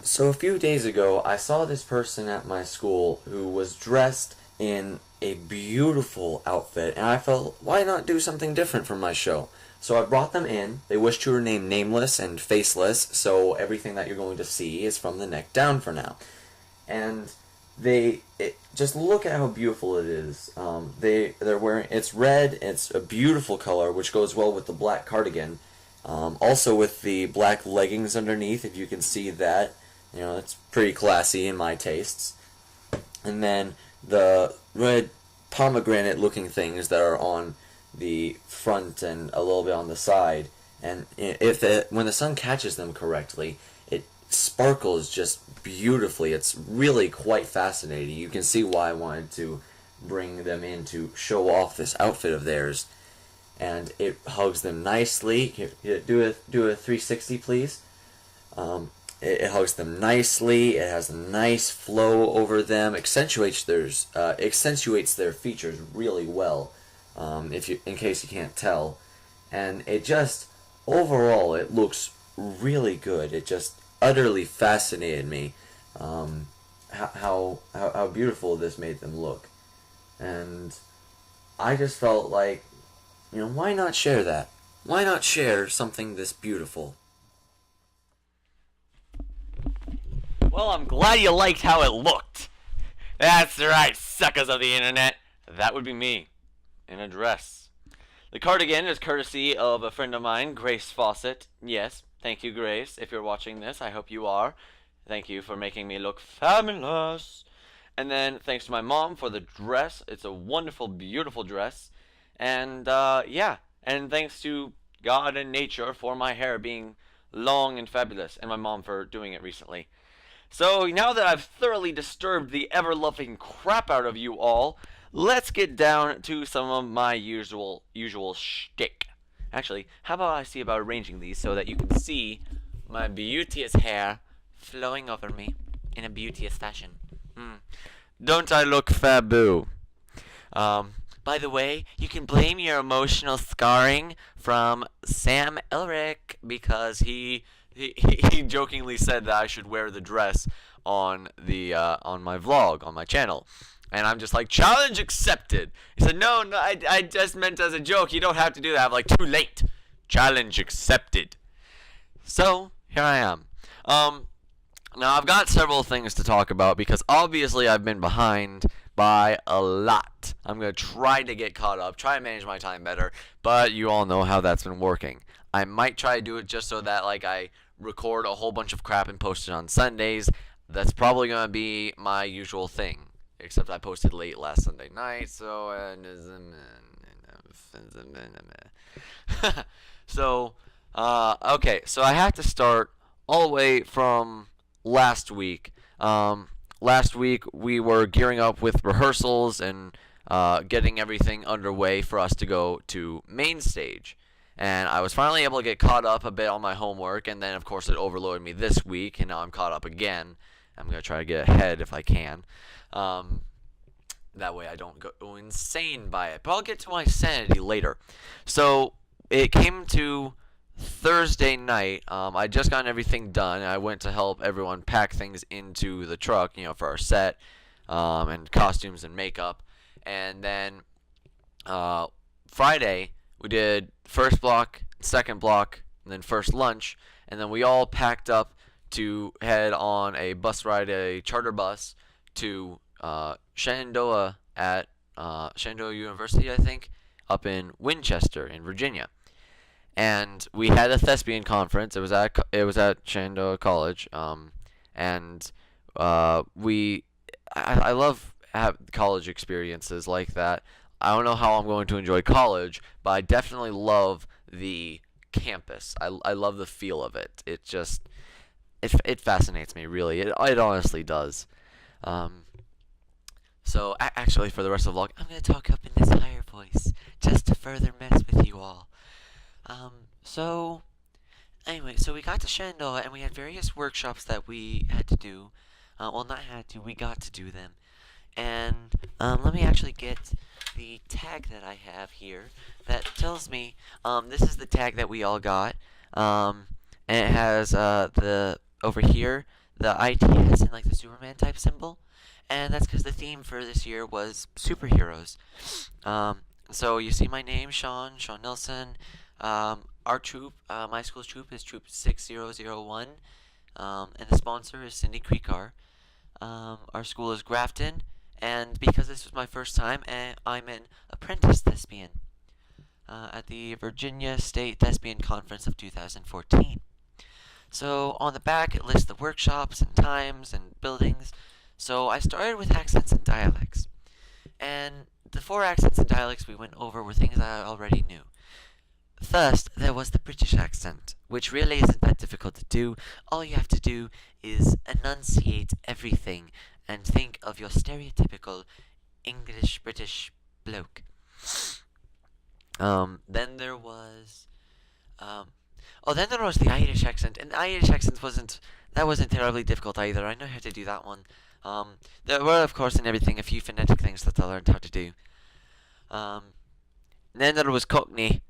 So a few days ago, I saw this person at my school who was dressed in a beautiful outfit, and I felt, why not do something different for my show? So I brought them in. They wish to remain nameless and faceless, so everything that you're going to see is from the neck down for now. And just look at how beautiful it is. They're wearing, it's red. It's a beautiful color, which goes well with the black cardigan. Also with the black leggings underneath, if you can see that. It's pretty classy in my tastes. And then the red pomegranate looking things that are on the front and a little bit on the side. And when the sun catches them correctly, it sparkles just beautifully. It's really quite fascinating. You can see why I wanted to bring them in to show off this outfit of theirs. And it hugs them nicely. Here, do a 360, please. It hugs them nicely. It has a nice flow over them. Accentuates their features really well. In case you can't tell, and it just overall it looks really good. It just utterly fascinated me. How beautiful this made them look, and I just felt like, why not share that? Why not share something this beautiful? Well, I'm glad you liked how it looked. That's right, suckers of the internet. That would be me, in a dress. The cardigan is courtesy of a friend of mine, Grace Fawcett. Yes, thank you, Grace. If you're watching this, I hope you are. Thank you for making me look fabulous. And then thanks to my mom for the dress. It's a wonderful, beautiful dress. And yeah, and thanks to God and nature for my hair being long and fabulous, and my mom for doing it recently. So now that I've thoroughly disturbed the ever-loving crap out of you all, let's get down to some of my usual shtick. Actually, how about I see about arranging these so that you can see my beauteous hair flowing over me in a beauteous fashion. Don't I look faboo? By the way, you can blame your emotional scarring from Sam Elric, because he jokingly said that I should wear the dress on my vlog on my channel, and I'm just like, challenge accepted. He said, no, I just meant as a joke. You don't have to do that. I'm like, too late. Challenge accepted. So here I am. Now I've got several things to talk about because obviously I've been behind by a lot. I'm gonna try to get caught up, try to manage my time better, but you all know how that's been working. I might try to do it just so that I record a whole bunch of crap and post it on Sundays. That's probably gonna be my usual thing, except I posted late last Sunday night, so okay, so I have to start all the way from last week. Last week we were gearing up with rehearsals and getting everything underway for us to go to Mainstage. And I was finally able to get caught up a bit on my homework, and then of course it overloaded me this week, and now I'm caught up again. I'm going to try to get ahead if I can. That way I don't go insane by it. But I'll get to my sanity later. So it came to Thursday night. I just gotten everything done, and I went to help everyone pack things into the truck, for our set, and costumes and makeup. And then Friday we did first block, second block, and then first lunch, and then we all packed up to head on a bus ride, a charter bus, to Shenandoah at Shenandoah University, I think, up in Winchester in Virginia. And we had a thespian conference. It was at Shenandoah College, and I love college experiences like that. I don't know how I'm going to enjoy college, but I definitely love the campus. I love the feel of it. It just it fascinates me, really. It honestly does. So actually, for the rest of the vlog, I'm gonna talk up in this higher voice just to further mess with you all. So anyway, so we got to Shenandoah and we had various workshops that we had to do. Well, not had to, we got to do them. And let me actually get the tag that I have here that tells me, this is the tag that we all got. And it has the over here, the IT has in like the Superman type symbol, and that's because the theme for this year was superheroes. Um, so you see my name, Sean Nelson. Our troop, my school's troop is Troop 6001, and the sponsor is Cindy Creekar. Our school is Grafton, and because this was my first time, I'm an apprentice thespian at the Virginia State Thespian Conference of 2014. So on the back, it lists the workshops and times and buildings. So I started with accents and dialects. And the four accents and dialects we went over were things I already knew. First, there was the British accent, which really isn't that difficult to do. All you have to do is enunciate everything and think of your stereotypical English British bloke. Then there was then there was the Irish accent, and the Irish accent wasn't terribly difficult either. I know how to do that one. There were, of course, in everything, a few phonetic things that I learned how to do. Then there was Cockney.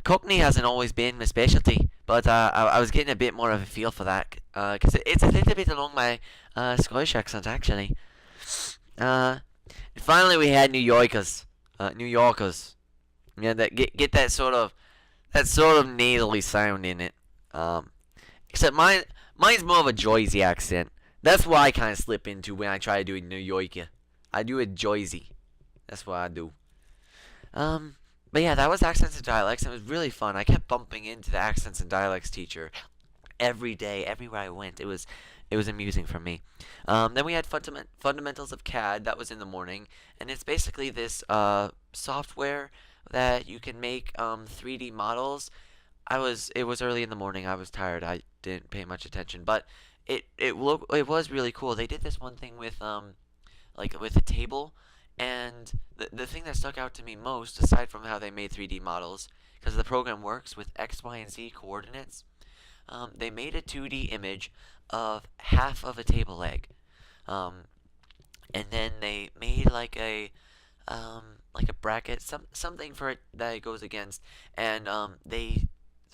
Cockney hasn't always been my specialty, but I was getting a bit more of a feel for that, because it's a little bit along my Scottish accent, actually. And finally, we had New Yorkers. New Yorkers. Yeah, that get that sort of nasally sound in it. Except mine's more of a Jersey accent. That's what I kind of slip into when I try to do a New Yorker. I do a Jersey. That's what I do. But yeah, that was accents and dialects. And it was really fun. I kept bumping into the accents and dialects teacher every day, everywhere I went. It was amusing for me. Then we had fundamentals of CAD. That was in the morning, and it's basically this software that you can make 3D models. It was early in the morning. I was tired. I didn't pay much attention, but it was really cool. They did this one thing with with a table, and the thing that stuck out to me most, aside from how they made 3D models, because the program works with X, Y, and Z coordinates, they made a 2D image of half of a table leg, and then they made like a bracket, something for it that it goes against, and they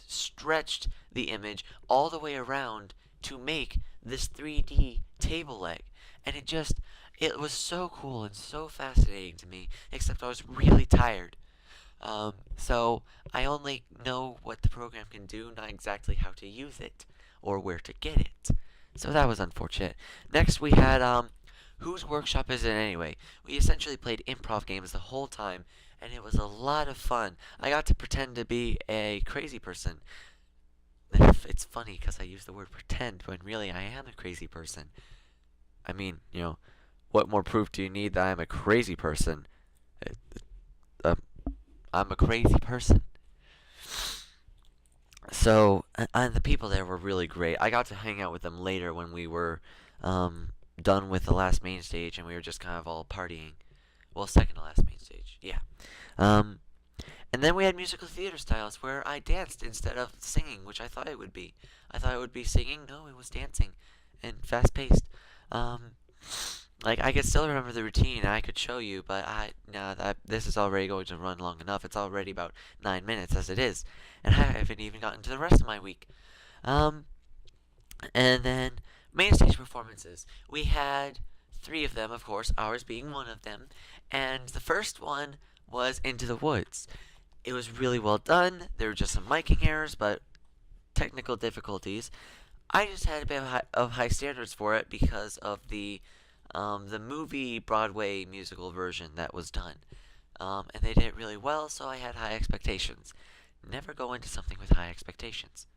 stretched the image all the way around to make this 3D table leg, and it was so cool and so fascinating to me, except I was really tired. So I only know what the program can do, not exactly how to use it or where to get it. So that was unfortunate. Next we had whose workshop is it anyway? We essentially played improv games the whole time, and it was a lot of fun. I got to pretend to be a crazy person. It's funny because I use the word pretend when really I am a crazy person. I mean, what more proof do you need that I'm a crazy person? I'm a crazy person. So, and the people there were really great. I got to hang out with them later when we were done with the last main stage, and we were just kind of all partying. Well, second to last main stage, yeah. And then we had musical theater styles where I danced instead of singing, which I thought it would be. I thought it would be singing. No, it was dancing, and fast paced. I could still remember the routine. I could show you, but this is already going to run long enough. It's already about 9 minutes as it is, and I haven't even gotten to the rest of my week. And then main stage performances. We had 3 of them, of course, ours being one of them. And the first one was Into the Woods. It was really well done. There were just some miking errors, but technical difficulties. I just had a bit of high standards for it because of the movie Broadway musical version that was done. And they did it really well, so I had high expectations. Never go into something with high expectations.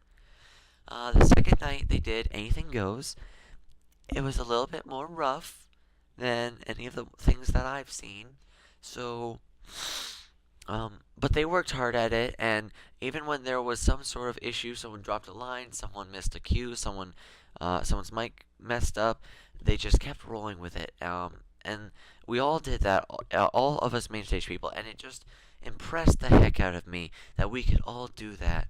The second night they did Anything Goes. It was a little bit more rough than any of the things that I've seen. So, but they worked hard at it, and even when there was some sort of issue, someone dropped a line, someone missed a cue, someone's mic messed up, they just kept rolling with it. And we all did that, all of us main stage people, and it just impressed the heck out of me that we could all do that.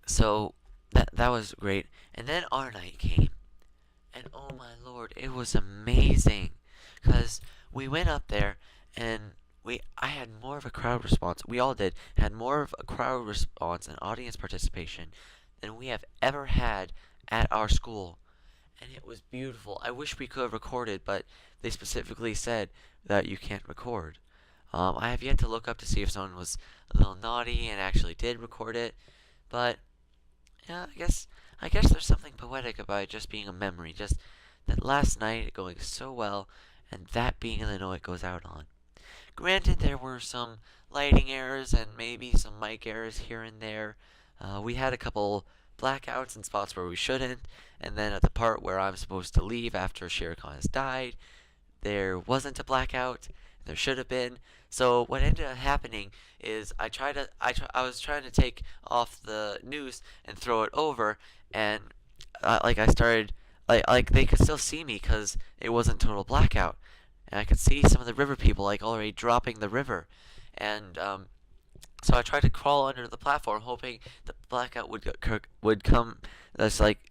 So that was great. And then our night came, and oh my lord, it was amazing, because we went up there, and I had more of a crowd response. We all did. Had more of a crowd response and audience participation than we have ever had at our school. And it was beautiful. I wish we could have recorded, but they specifically said that you can't record. I have yet to look up to see if someone was a little naughty and actually did record it, but yeah, I guess there's something poetic about it just being a memory, just that last night going so well, and that being the note it goes out on. Granted, there were some lighting errors and maybe some mic errors here and there. We had a couple blackouts in spots where we shouldn't, and then at the part where I'm supposed to leave after Shere Khan has died, there wasn't a blackout. There should have been. So what ended up happening is I was trying to take off the noose and throw it over, and I started like they could still see me because it wasn't total blackout, and I could see some of the river people like already dropping the river, and so I tried to crawl under the platform, hoping the blackout would come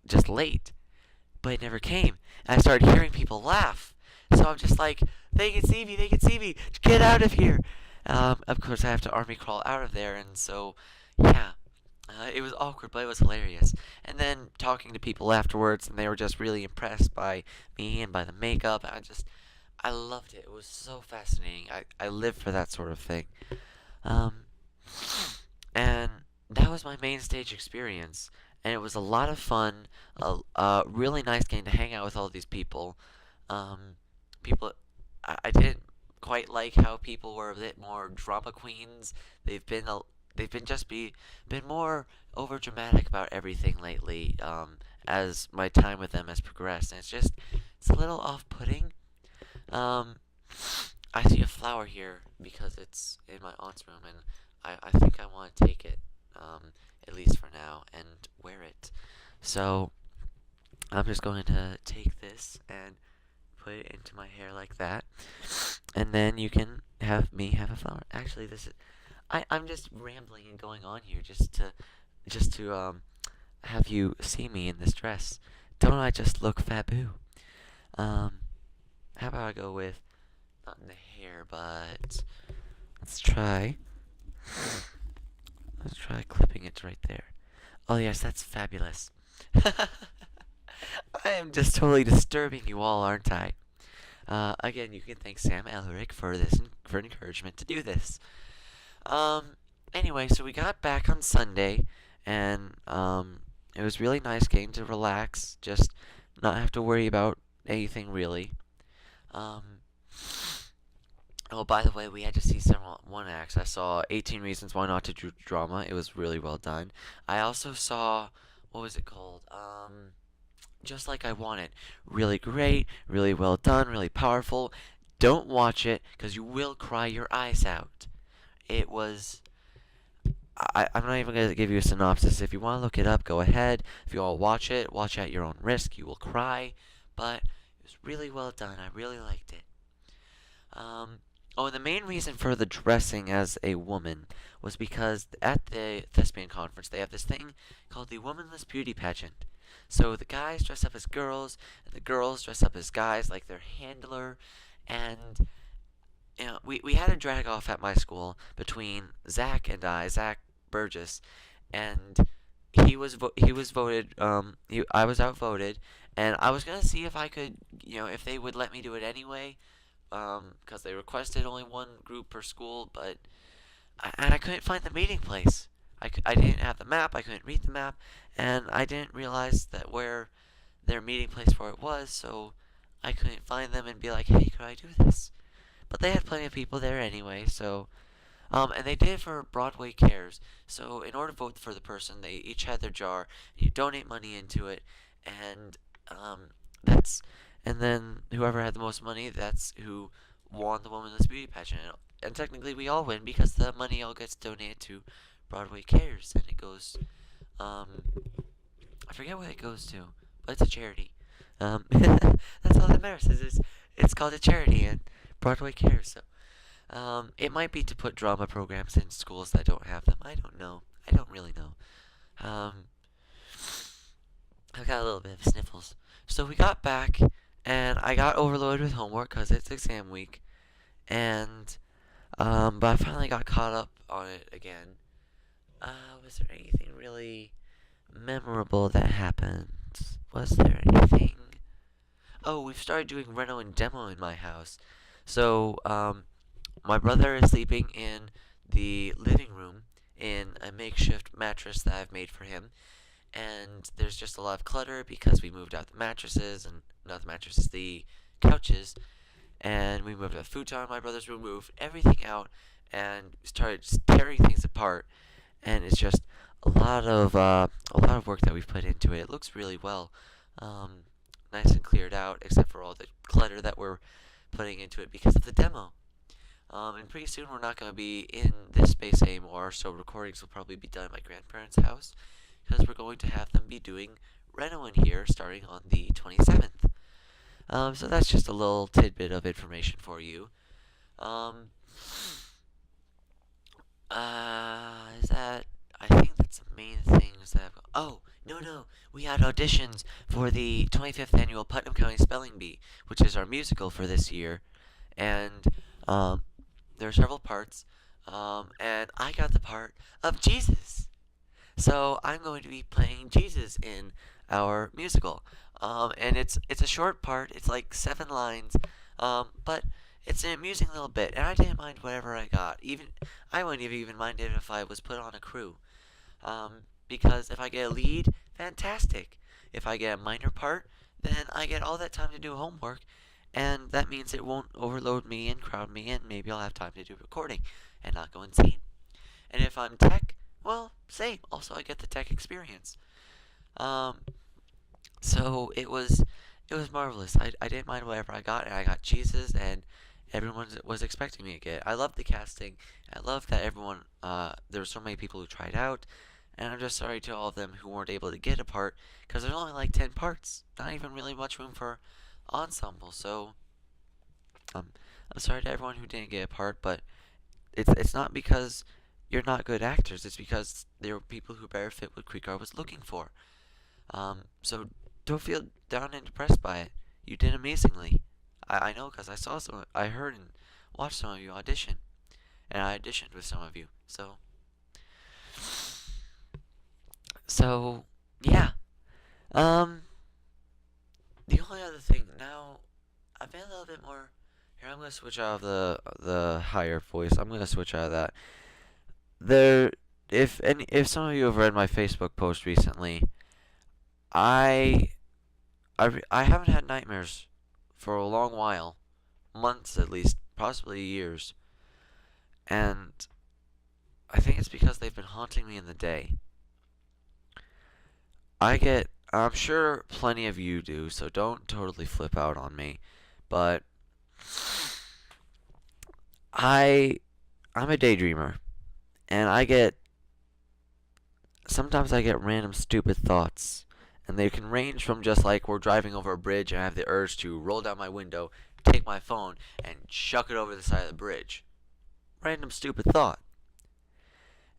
just late, but it never came. And I started hearing people laugh. So I'm just like, they can see me, get out of here. Of course, I have to army crawl out of there, and so, yeah. It was awkward, but it was hilarious. And then talking to people afterwards, and they were just really impressed by me and by the makeup. I loved it. It was so fascinating. I live for that sort of thing. Um, and that was my main stage experience. And it was a lot of fun. Really nice getting to hang out with all these people. People, I didn't quite like how people were a bit more drama queens. They've been more over dramatic about everything lately. As my time with them has progressed, and it's a little off putting. Um, I see a flower here because it's in my aunt's room, and I think I want to take it, at least for now, and wear it. So I'm just going to take this and put it into my hair like that, and then you can have me have a flower. Actually, I'm just rambling and going on here just to have you see me in this dress. Don't I just look fabu? How about I go with not in the hair, but let's try clipping it right there. Oh yes, that's fabulous. I am just totally disturbing you all, aren't I? Again, you can thank Sam Elric for encouragement to do this. Anyway, so we got back on Sunday, and it was really nice getting to relax, just not have to worry about anything really. Um, oh, by the way, we had to see one acts. I saw 18 Reasons Why Not to Do Drama. It was really well done. I also saw, what was it called? Just Like I Want It. Really great, really well done, really powerful. Don't watch it, because you will cry your eyes out. It was... I'm not even going to give you a synopsis. If you want to look it up, go ahead. If you all watch it at your own risk. You will cry. But it was really well done. I really liked it. And the main reason for the dressing as a woman was because at the thespian conference, they have this thing called the Womanless Beauty Pageant. So the guys dress up as girls, and the girls dress up as guys, like their handler. And we had a drag off at my school between Zach and Zach Burgess, and he was voted. I was outvoted, and I was gonna see if I could, if they would let me do it anyway, because they requested only one group per school, but I couldn't find the meeting place. I didn't have the map. I couldn't read the map, and I didn't realize that where their meeting place for it was, so I couldn't find them and be like, hey, could I do this? But they had plenty of people there anyway, so... and they did it for Broadway Cares. So in order to vote for the person, they each had their jar, and you donate money into it, and and then whoever had the most money, that's who won the Womanless Beauty Pageant. And technically we all win because the money all gets donated to Broadway Cares, and it goes, I forget what it goes to, but it's a charity. That's all that matters, it's called a charity, and Broadway Cares, so... it might be to put drama programs in schools that don't have them. I don't know. I don't really know. I've got a little bit of sniffles. So we got back, and I got overloaded with homework because it's exam week. And But I finally got caught up on it again. Was there anything really memorable that happened? Was there anything? Oh, we've started doing reno and demo in my house. So, my brother is sleeping in the living room in a makeshift mattress that I've made for him. And there's just a lot of clutter because we moved out the mattresses, and not the mattresses, the couches. And we moved a futon in my brother's room, moved everything out, and started tearing things apart. And it's just a lot of work that we've put into it. It looks really well, nice and cleared out, except for all the clutter that we're putting into it because of the demo. And pretty soon we're not going to be in this space anymore, so recordings will probably be done at my grandparents' house because we're going to have them be doing reno in here starting on the 27th. So that's just a little tidbit of information for you. Um, is that? I think that's the main things that I've got. Oh, no. We had auditions for the 25th annual Putnam County Spelling Bee, which is our musical for this year. And, there are several parts. And I got the part of Jesus. So I'm going to be playing Jesus in our musical. And it's a short part. It's like 7 lines. But it's an amusing little bit, and I didn't mind whatever I got. I wouldn't have even minded if I was put on a crew. Because if I get a lead, fantastic. If I get a minor part, then I get all that time to do homework, and that means it won't overload me and crowd me, and maybe I'll have time to do recording and not go insane. And if I'm tech, well, same. Also, I get the tech experience. Um, so it was marvelous. I didn't mind whatever I got, and I got cheeses, and everyone was expecting me to get. I loved the casting. I loved that everyone. There were so many people who tried out, and I'm just sorry to all of them who weren't able to get a part because there's only like 10 parts. Not even really much room for ensemble. So I'm sorry to everyone who didn't get a part, but it's not because you're not good actors. It's because there were people who better fit what Creekar was looking for. So don't feel down and depressed by it. You did amazingly. I know because I heard and watched some of you audition, and I auditioned with some of you. So yeah. The only other thing now, I've been a little bit more. Here, I'm gonna switch out of the higher voice. I'm gonna switch out of that. If some of you have read my Facebook post recently, I I haven't had nightmares for a long while, months at least, possibly years, and I think it's because they've been haunting me in the day. I'm sure plenty of you do, so don't totally flip out on me, but I I'm a daydreamer, and sometimes I get random stupid thoughts, and they can range from just like we're driving over a bridge and I have the urge to roll down my window, take my phone, and chuck it over the side of the bridge. Random stupid thought.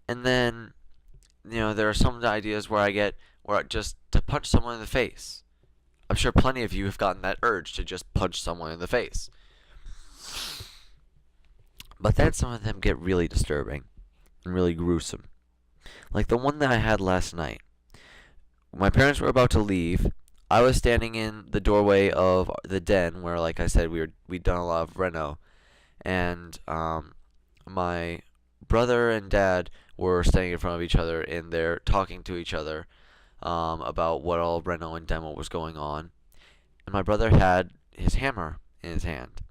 And then, there are some ideas where just to punch someone in the face. I'm sure plenty of you have gotten that urge to just punch someone in the face. But then some of them get really disturbing and really gruesome. Like the one that I had last night. My parents were about to leave. I was standing in the doorway of the den where, like I said, we'd done a lot of reno, and my brother and dad were standing in front of each other in there talking to each other about what all reno and demo was going on, and my brother had his hammer in his hand,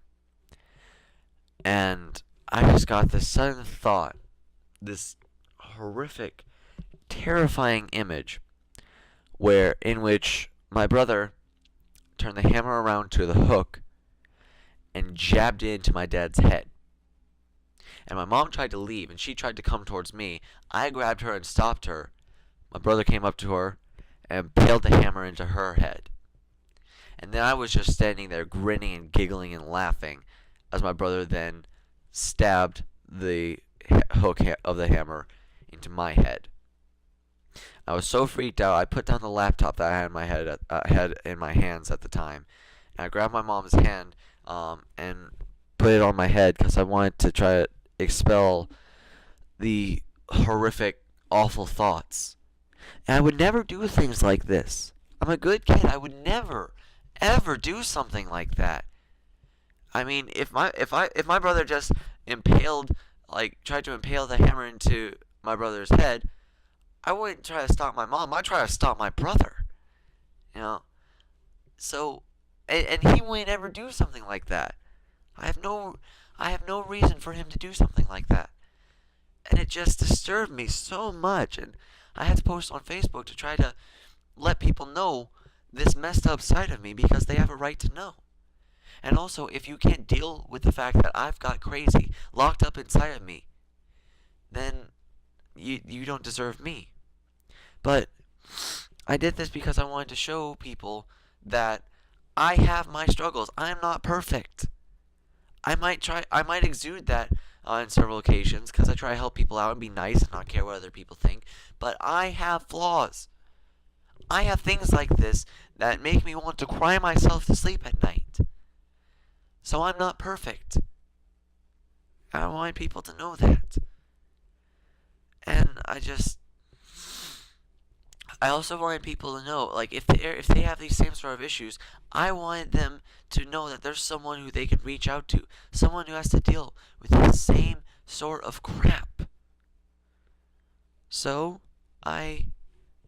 and I just got this sudden thought, this horrific, terrifying image in which my brother turned the hammer around to the hook and jabbed it into my dad's head. And my mom tried to leave, and she tried to come towards me. I grabbed her and stopped her. My brother came up to her and impaled the hammer into her head. And then I was just standing there grinning and giggling and laughing as my brother then stabbed the hook of the hammer into my head. I was so freaked out, I put down the laptop that I had in my hands at the time, and I grabbed my mom's hand and put it on my head because I wanted to try to expel the horrific, awful thoughts. And I would never do things like this. I'm a good kid. I would never, ever do something like that. I mean, if my brother just tried to impale the hammer into my brother's head, I wouldn't try to stop my mom. I'd try to stop my brother. You know? So, and he wouldn't ever do something like that. I have no reason for him to do something like that. And it just disturbed me so much. And I had to post on Facebook to try to let people know this messed up side of me because they have a right to know. And also, if you can't deal with the fact that I've got crazy locked up inside of me, then you don't deserve me. But I did this because I wanted to show people that I have my struggles. I'm not perfect. I might exude that on several occasions because I try to help people out and be nice and not care what other people think. But I have flaws. I have things like this that make me want to cry myself to sleep at night. So I'm not perfect. I want people to know that. And I also wanted people to know, like, if they have these same sort of issues, I wanted them to know that there's someone who they can reach out to, someone who has to deal with the same sort of crap. So I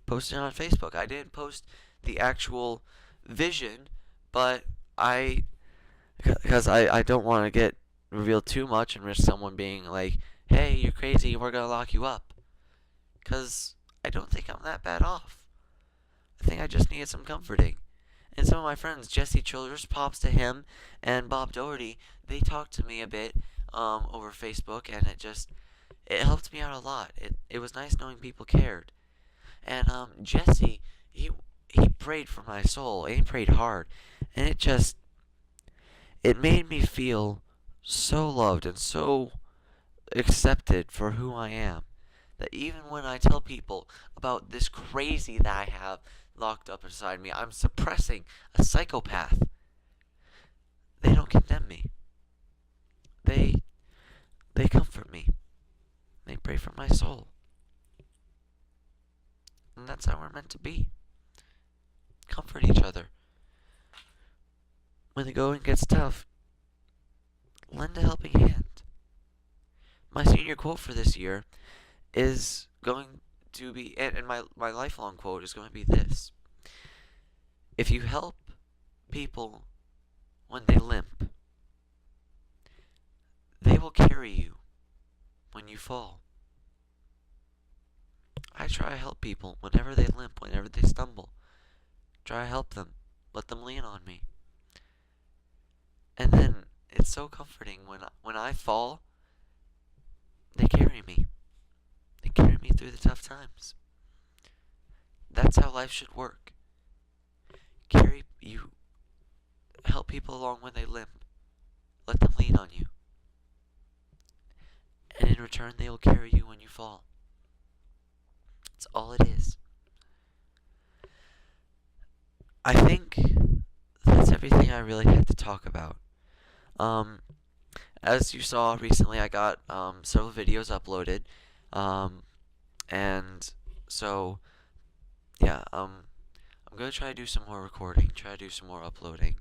posted it on Facebook. I didn't post the actual vision, but because I don't want to get revealed too much and risk someone being like, hey, you're crazy, we're going to lock you up. Because I don't think I'm that bad off. I think I just needed some comforting. And some of my friends, Jesse Childers, props to him, and Bob Doherty, they talked to me a bit over Facebook, and it helped me out a lot. It was nice knowing people cared. And Jesse, he prayed for my soul, and he prayed hard. And it made me feel so loved and so accepted for who I am, that even when I tell people about this crazy that I have locked up inside me, I'm suppressing a psychopath, they don't condemn me. They comfort me. They pray for my soul. And that's how we're meant to be. Comfort each other. When the going gets tough, lend a helping hand. My senior quote for this year is going to be, and my lifelong quote is going to be this: if you help people when they limp, they will carry you when you fall. I try to help people whenever they limp, whenever they stumble. Try to help them. Let them lean on me. And then it's so comforting when I fall, they carry me. They carry me through the tough times. That's how life should work. Help people along when they limp. Let them lean on you. And in return, they will carry you when you fall. That's all it is. I think that's everything I really had to talk about. As you saw recently, I got several videos uploaded, and so yeah, I'm gonna try to do some more recording, try to do some more uploading,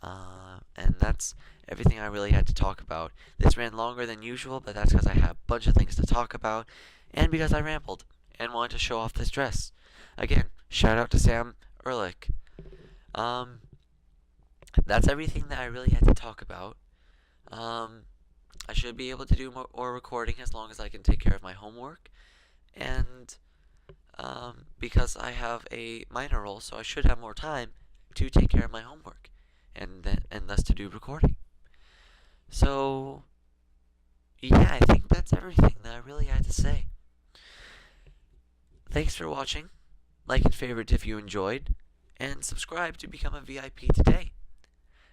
and that's everything I really had to talk about. This ran longer than usual, but that's because I had a bunch of things to talk about, and because I rambled and wanted to show off this dress. Again, shout out to Sam Ehrlich. That's everything that I really had to talk about. I should be able to do more recording as long as I can take care of my homework, and because I have a minor role, so I should have more time to take care of my homework, and thus to do recording. So yeah, I think that's everything that I really had to say. Thanks for watching. Like and favorite if you enjoyed, and subscribe to become a VIP today.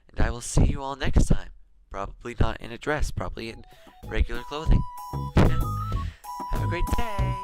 And I will see you all next time. Probably not in a dress, probably in regular clothing. Have a great day.